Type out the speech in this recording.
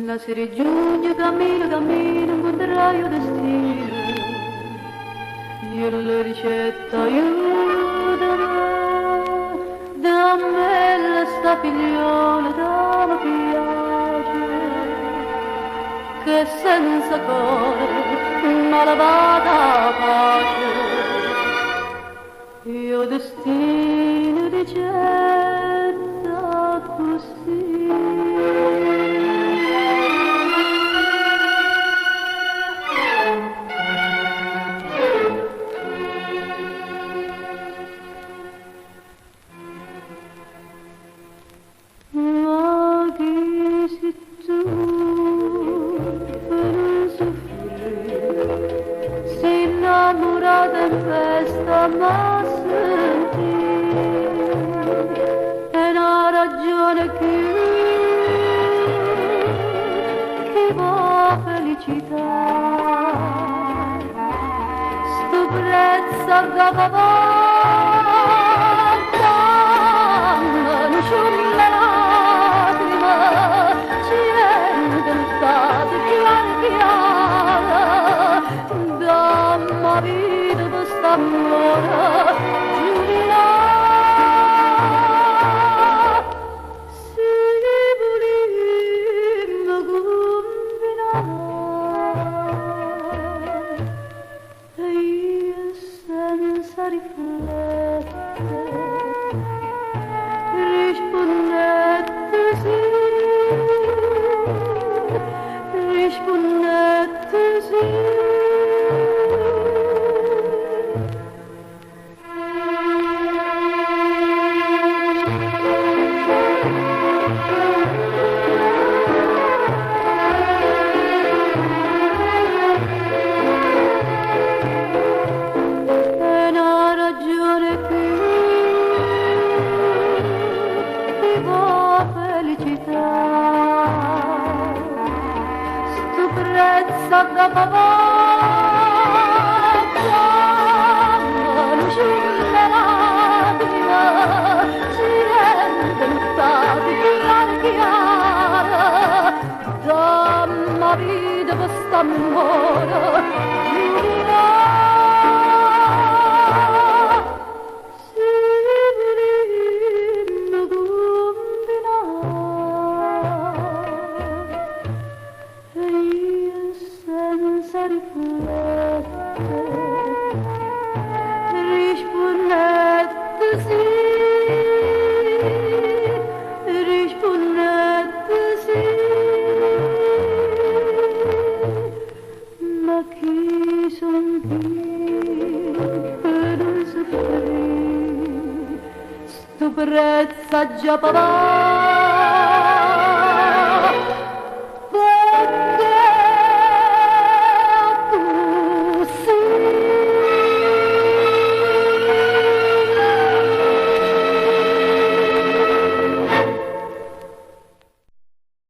La sera di giugno cammino, incontrerai il destino. Io la ricetta aiutami, dammi sta figliola, dammi piace, che senza cuore malavata pace. Io destino ricetta così. Tempesta ma senti è una ragione che va felicità sto prezza da papà non c'è una lacrima ci è intentate piano piano dammi vita quest'amore giurerà se volimmo combinare e io senza riflettere rispondette sì rispondette sì. Da papà non c'è una lacrima ci rende stati chiara chiara dammi vita quest'amore giurerà se volimmo combinare e io senza riflettere rispondette sì rispondette sì ma chi son io per non soffrire sto prezza già papà